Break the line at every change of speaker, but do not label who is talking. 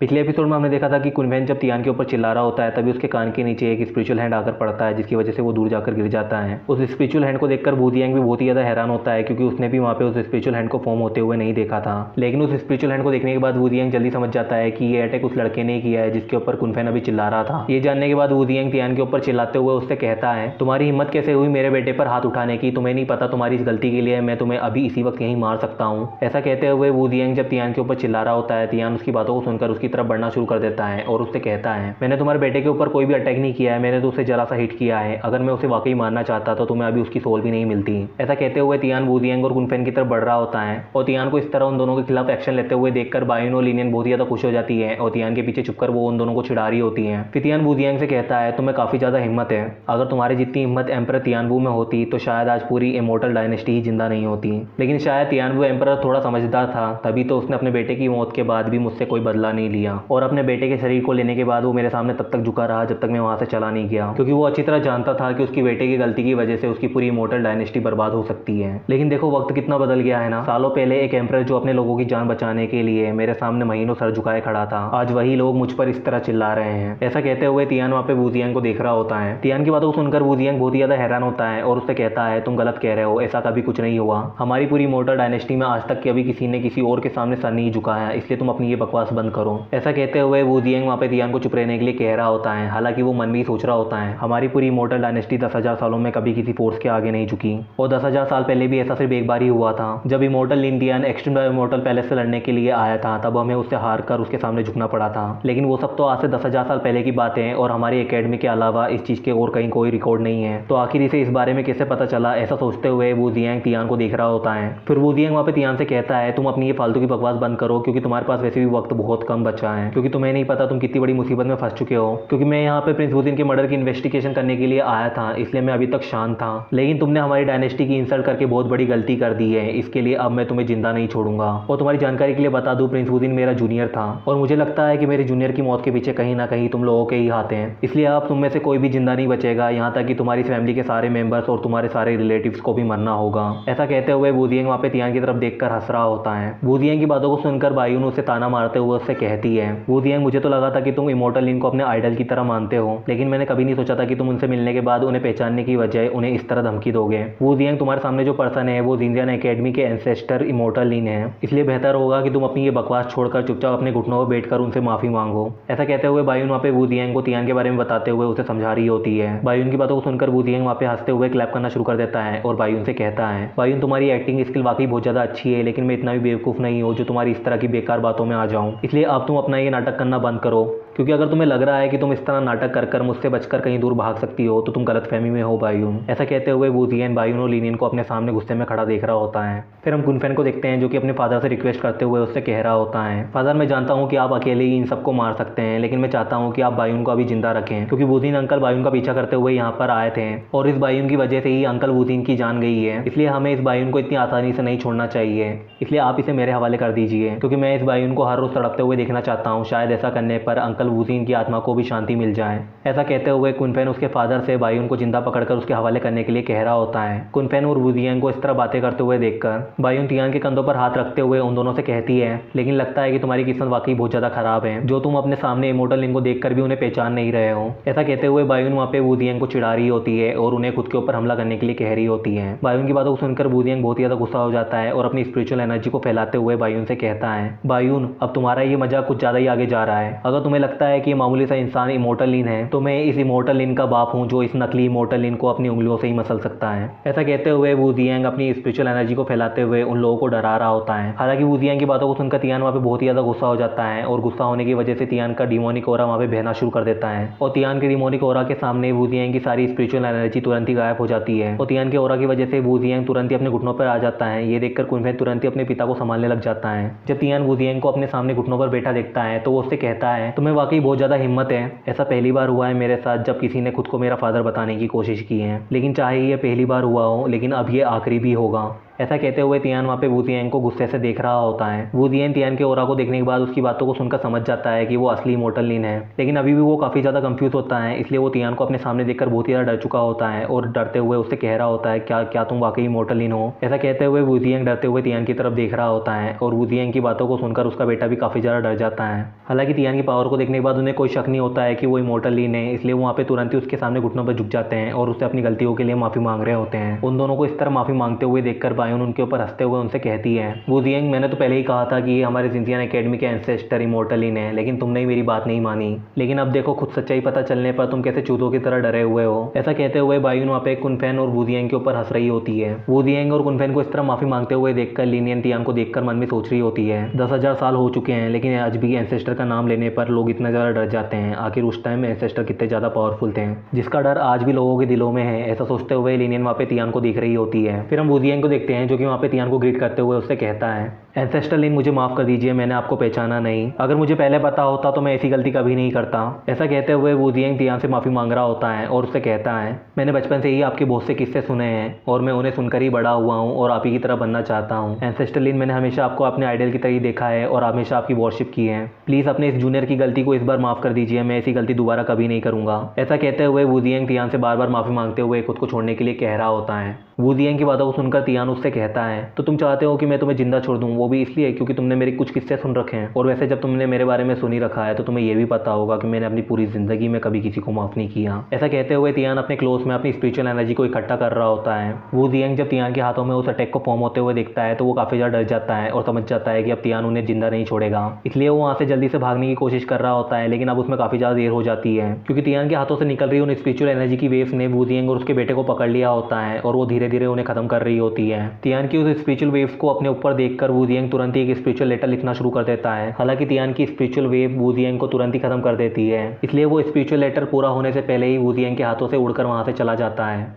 पिछले एपिसोड में हमने देखा था कि कुनफेन जब तियान के ऊपर चिल्ला रहा होता है तभी उसके कान के नीचे एक स्पिरिचुअल हैंड आकर पड़ता है, जिसकी वजह से वो दूर जाकर गिर जाता है। उस स्पिरिचुअल हैंड को देखकर वू जियांग भी बहुत ही ज़्यादा हैरान होता है, क्योंकि उसने भी वहाँ पे उस स्पिरिचुअल हैंड को फॉर्म होते हुए नहीं देखा था। लेकिन उस स्पिरिचुअल हैंड को देखने के बाद वू जियांग जल्दी समझ जाता है कि ये अटैक उस लड़के ने किया है जिसके ऊपर कुनफेन अभी चिल्ला रहा था। ये जानने के बाद वू जियांग तियान के ऊपर चिल्लाते हुए उससे कहता है, तुम्हारी हिम्मत कैसे हुई मेरे बेटे पर हाथ उठाने की? तुम्हें नहीं पता तुम्हारी इस गलती के लिए मैं तुम्हें अभी इसी वक्त यहीं मार सकता हूँ। ऐसा कहते हुए वू जियांग जब तियान के ऊपर चिल्ला रहा होता है, तियान उसकी बातों को सुनकर उसकी तरफ बढ़ना शुरू कर देता है और उससे कहता है, मैंने तुम्हारे बेटे के ऊपर कोई भी अटैक नहीं किया है, मैंने तो उसे जरा सा हिट किया है। अगर मैं उसे वाकई मारना चाहता तो तुम्हें अभी उसकी सोल भी नहीं मिलती। ऐसा कहते हुए तियान वू जियांग और कुनफेन की तरफ बढ़ रहा होता है और तियान को इस तरह उन दोनों के खिलाफ एक्शन लेते हुए देखकर बायुन और लिनियन बहुत ही ज्यादा खुश हो जाती है और तियान के पीछे छुपकर वो उन दोनों को छिड़ा रही होती है। फिर तियान वू जियांग से कहता है, तुम्हें काफी ज्यादा हिम्मत है, अगर तुम्हारी जितनी हिम्मत एम्परर तियानवू में होती तो शायद आज पूरी इमोर्टल डायनेस्टी ही जिंदा नहीं होती। लेकिन शायद तियानवू एम्परर थोड़ा समझदार था, तभी तो उसने अपने बेटे की मौत के बाद भी मुझसे कोई बदला नहीं लिया और अपने बेटे के शरीर को लेने के बाद वो मेरे सामने तब तक झुका रहा जब तक मैं वहां से चला नहीं गया, क्योंकि वो अच्छी तरह जानता था कि उसकी बेटे की गलती की वजह से उसकी पूरी इमोर्टल डायनेस्टी बर्बाद हो सकती है। लेकिन देखो वक्त कितना बदल गया है ना। सालों पहले एक एम्परर जो अपने लोगों की जान बचाने के लिए मेरे सामने महीनों सर झुकाए खड़ा था, आज वही लोग मुझ पर इस तरह चिल्ला रहे हैं। ऐसा कहते हुए तियान वहाँ पे वू जियांग को देख रहा होता है। तियान की बातों को सुनकर वू जियांग बहुत ही ज्यादा हैरान होता है और उससे कहता है, तुम गलत कह रहे हो, ऐसा कभी कुछ नहीं हुआ। हमारी पूरी इमोर्टल डायनेस्टी में आज तक कभी किसी ने किसी और के सामने सर नहीं झुकाया, इसलिए तुम अपनी ये बकवास बंद करो। ऐसा कहते हुए वू जियांग वहाँ पे तियान को चुप रहने के लिए कह रहा होता है। हालांकि वो मन में ही सोच रहा होता है, हमारी पूरी इमोर्टल डायनेस्टी 10,000 सालों में कभी किसी फोर्स के आगे नहीं झुकी और 10,000 साल पहले भी ऐसा सिर्फ एक बार ही हुआ था, जब इमोर्टल लिन तियान एक्सट्रीम इमोर्टल पैलेस से लड़ने के लिए आया था, तब हमें उससे हार कर उसके सामने झुकना पड़ा था। लेकिन वो सब तो आज से 10,000 साल पहले की बातें हैं और हमारी एकेडमी के अलावा इस चीज के और कहीं कोई रिकॉर्ड नहीं है, तो आखिर इसे इस बारे में कैसे पता चला? ऐसा सोचते हुए वू जियांग तियान को देख रहा होता है। फिर वू जियांग वहाँ पे तियान से कहता है, तुम अपनी ये फालतू की बकवास बंद करो, क्योंकि तुम्हारे पास वैसे भी वक्त बहुत कम बचा है, क्योंकि तुम्हें नहीं पता तुम कितनी बड़ी मुसीबत में फंस चुके हो। क्योंकि मैं यहाँ पे प्रिंस वुजिन के मर्डर की इन्वेस्टिगेशन करने के लिए आया था, इसलिए मैं अभी तक शांत था, लेकिन तुमने हमारी डायनेस्टी की इंसल्ट करके बहुत बड़ी गलती कर दी है। इसके लिए अब मैं तुम्हें जिंदा नहीं छोड़ूंगा। और तुम्हारी जानकारी के लिए बता दूं, प्रिंस वुजिन मेरा जूनियर था और मुझे लगता है कि मेरे जूनियर की मौत के पीछे कहीं ना कहीं तुम लोगों के ही हाथ हैं, इसलिए अब तुम में से कोई भी जिंदा नहीं बचेगा, यहाँ तक कि तुम्हारी फैमिली के सारे मेंबर्स और तुम्हारे सारे रिलेटिव्स को भी मरना होगा। ऐसा कहते हुए वू जियांग वहाँ पे तियान की तरफ देखकर हंस रहा होता है। वू जियांग की बातों को सुनकर बायुन उसे ताना मारते हुए उससे कहती है, वू जियांग मुझे तो लगा था कि तुम इमोर्टल लिन को अपने आइडल की तरह मानते हो, लेकिन मैंने कभी नहीं सोचा था कि तुम उनसे मिलने के बाद उन्हें पहचानने की बजाय उन्हें इस तरह धमकी दोगे। वू जियांग तुम्हारे सामने जो पर्सन है वो जिनजियान एकेडमी के एंसेस्टर इमोर्टल लिन है, इसलिए बेहतर होगा कि तुम अपनी ये बकवास छोड़कर चुपचाप अपने घुटनों पर बैठकर उनसे माफी मांगो। ऐसा कहते हुए बायुन वहाँ पे वू जियांग को तियान के बारे में बताते हुए उसे समझा रही होती है। बायुन की बातों को सुनकर वू जियांग वहाँ पे हंसते हुए क्लैप करना शुरू कर देता है और बायुन से कहता है, बायुन तुम्हारी एक्टिंग स्किल वाकई बहुत ज़्यादा अच्छी है, लेकिन मैं इतना भी बेवकूफ़ नहीं हूँ जो तुम्हारी इस तरह की बेकार बातों में आ जाऊँ, इसलिए अब तुम अपना ये नाटक करना बंद करो, क्योंकि अगर तुम्हें लग रहा है कि तुम इस तरह नाटक कर मुझसे बचकर कहीं दूर भाग सकती हो तो तुम गलतफहमी में हो बायुन। ऐसा कहते हुए वू जियांग बायुन और लिनियन को अपने सामने गुस्से में खड़ा देख रहा होता है। फिर हम कुनफेन को देखते हैं जो कि अपने फादर से रिक्वेस्ट करते हुए उससे कह रहा होता है, फादर मैं जानता हूँ कि आप अकेले ही इन सबको मार सकते हैं, लेकिन मैं चाहता हूँ कि आप बायुन को अभी जिंदा रखें, क्योंकि वुजिन अंकल बायुन का पीछा करते हुए यहाँ पर आए थे और इस बायुन की वजह से ही अंकल वुजिन की जान गई है, इसलिए हमें इस बायुन को इतनी आसानी से नहीं छोड़ना चाहिए, इसलिए आप इसे मेरे हवाले कर दीजिए, क्योंकि मैं इस बायुन को हर रोज तड़पते हुए देखना चाहता हूँ। शायद ऐसा करने पर अंकल वुजिन की आत्मा को भी शांति मिल जाए। ऐसा कहते हुए कुनफेन उसके फादर से बायुन को जिंदा पकड़कर उसके हवाले करने के लिए कह रहा होता है। कुनफेन और वू जियांग को इस तरह बातें करते हुए देखकर बायुन तियान के कंधों पर हाथ रखते हुए उन दोनों से कहती है, लेकिन लगता है कि तुम्हारी किस्मत वाकई बहुत ज्यादा खराब है, जो तुम अपने सामने इमोर्टल लिन को देखकर भी उन्हें पहचान नहीं रहे हो। ऐसा कहते हुए बायुन वहाँ पे वू जियांग को चिढ़ा रही होती है और उन्हें खुद के ऊपर हमला करने के लिए कह रही होती है। बायुन की बातों को सुनकर वू जियांग बहुत ही ज्यादा गुस्सा हो जाता है और अपनी स्पिरिचुअल एनर्जी को फैलाते हुए बायुन से कहता है, बायुन अब तुम्हारा ये मजाक कुछ ज्यादा ही आगे जा रहा है। अगर तुम्हें लगता है कि ये मामूली सा इंसान इमोर्टल लिन है तो मैं इस इमोर्टल लिन का बाप हूँ जो इस नकली इमोर्टल लिन को अपनी उंगलियों से ही मसल सकता है। ऐसा कहते हुए वू जियांग अपनी स्पिरिचुअल एनर्जी को फैलाते हुए उन लोगों को डरा रहा होता है। हालांकि वू जियांग की बातों को सुनकर तियान वहाँ पे बहुत ही ज्यादा गुस्सा हो जाता है और गुस्सा होने की वजह से तियान का डिमोनिक ऑरा वहाँ पे बहना शुरू कर देता है और तियान के डिमोनिक ऑरा के सामने वू जियांग की सारी स्पिरिचुअल एनर्जी तुरंत ही गायब हो जाती है और तियान के ऑरा की वजह से वू जियांग तुरंत ही अपने घुटनों पर आ जाता है। ये देखकर कुनफेन तुरंत ही अपने पिता को संभालने लग जाता है। जब तियान वू जियांग को अपने सामने घुटनों पर बैठा देखता है तो वो उससे कहता है, तुम्हें वाकई बहुत ज्यादा हिम्मत है, ऐसा पहली बार हुआ है मेरे साथ जब किसी ने खुद को मेरा फादर बताने की कोशिश की है, लेकिन चाहे ये पहली बार हुआ हो लेकिन अब ये आखिरी भी होगा। ऐसा कहते हुए तियान वहाँ पे वू जियांग को गुस्से से देख रहा होता है। वू जियांग तियान के ऑरा को देखने के बाद उसकी बातों को सुनकर समझ जाता है कि वो असली इमॉर्टल लिन है, लेकिन अभी भी वो काफ़ी ज़्यादा कंफ्यूज होता है। इसलिए वो तियान को अपने सामने देखकर बहुत ही ज़्यादा डर चुका होता है और डरते हुए उससे कह रहा होता है, क्या क्या तुम वाकई इमॉर्टल लिन हो? ऐसा कहते हुए वू जियांग डरते हुए तियान की तरफ देख रहा होता है और वू जियांग की बातों को सुनकर उसका बेटा भी काफ़ी ज़्यादा डर जाता है। हालांकि तियान की पावर को देखने के बाद उन्हें कोई शक नहीं होता है कि वो इमॉर्टल लिन है, इसलिए वो वहाँ पे तुरंत ही उसके सामने घुटनों पर झुक जाते हैं और उससे अपनी गलतियों के लिए माफ़ी मांग रहे होते हैं। उन दोनों को इस तरह माफ़ी मांगते हुए देखकर बायोन उनके ऊपर हंसते हुए उनसे कहती है, वू जियांग मैंने तो पहले ही कहा था कि ये हमारे जिनजियान एकेडमी के एंसेस्टर इमॉर्टल लिन है, लेकिन तुमने ही मेरी बात नहीं मानी। लेकिन अब देखो खुद सच्चाई पता चलने पर तुम कैसे चूतों की तरह डरे हुए हो। ऐसा कहते हुए बायोन वहाँ पे कुनफेन और वू जियांग के ऊपर हंस रही होती है। वू जियांग और कुनफेन को इस तरह माफ़ी मांगते हुए देखकर लिनियन तियान को देखकर मन में सोच रही होती है, 10,000 साल हो चुके हैं लेकिन आज भी एंसेस्टर का नाम लेने पर लोग इतना ज़्यादा डर जाते हैं। आखिर उस टाइम एंसेस्टर कितने ज़्यादा पावरफुल थे, जिसका डर आज भी लोगों के दिलों में है। ऐसा सोचते हुए लिनियन वहाँ पे तियान को देख रही होती है। फिर हम वू जियांग को देखते हैं जो कि वहाँ पे तियान को ग्रीट करते हुए उससे कहता है, एंसेस्टर लिन मुझे माफ़ कर दीजिए, मैंने आपको पहचाना नहीं। अगर मुझे पहले पता होता तो मैं ऐसी गलती कभी नहीं करता। ऐसा कहते हुए वू जियांग तियान से माफ़ी मांग रहा होता है और उससे कहता है, मैंने बचपन से ही आपके बहुत से किस्से सुने हैं और मैं उन्हें सुनकर ही बड़ा हुआ हूँ और आप ही की तरह बनना चाहता हूँ। एंसेस्टर लिन मैंने हमेशा आपको अपने आइडल की तरह देखा है और हमेशा आपकी वॉरशिप की है। प्लीज़ अपने इस जूनियर की गलती को इस बार माफ़ कर दीजिए, मैं ऐसी गलती दोबारा कभी नहीं करूँगा। ऐसा कहते हुए वू जियांग तियान से बार बार माफ़ी मांगते हुए खुद को छोड़ने के लिए कह रहा होता है। वू जियांग की बातों को सुनकर तियान उससे कहता है, तो तुम चाहते हो कि मैं तुम्हें जिंदा छोड़ दूं, वो भी इसलिए क्योंकि तुमने मेरे कुछ किस्से सुन रखे हैं। और वैसे जब तुमने मेरे बारे में सुन ही रखा है तो तुम्हें यह भी पता होगा कि मैंने अपनी पूरी जिंदगी में कभी किसी को माफ़ नहीं किया। ऐसा कहते हुए तियान अपने क्लोज में अपनी स्पिरिचुअल एनर्जी को इकट्ठा कर रहा होता है। वू जियांग जब तियान के हाथों में उस अटैक को फॉर्म होते हुए देखता है तो वो काफ़ी ज़्यादा डर जाता है और समझ जाता है कि अब तियान उन्हें जिंदा नहीं छोड़ेगा। इसलिए वो वहाँ से जल्दी से भागने की कोशिश कर रहा होता है, लेकिन अब उसमें काफ़ी ज़्यादा देर हो जाती है क्योंकि तियान के हाथों से निकल रही उन स्पिरिचुअल एनर्जी की वेव्स ने वू जियांग और उसके बेटे को पकड़ लिया होता है और वो धीरे धीरे उन्हें खत्म कर रही होती है। तियान की उस स्पिरिचुअल वेव्स को अपने ऊपर देखकर वू जियांग तुरंत ही एक स्पिरिचुअल लेटर लिखना शुरू कर देता है। हालांकि तियान की स्पिरिचुअल वेव वू जियांग को तुरंत ही खत्म कर देती है, इसलिए वो स्पिरिचुअल लेटर पूरा होने से पहले ही वू जियांग के हाथों से उड़कर वहां से चला जाता है।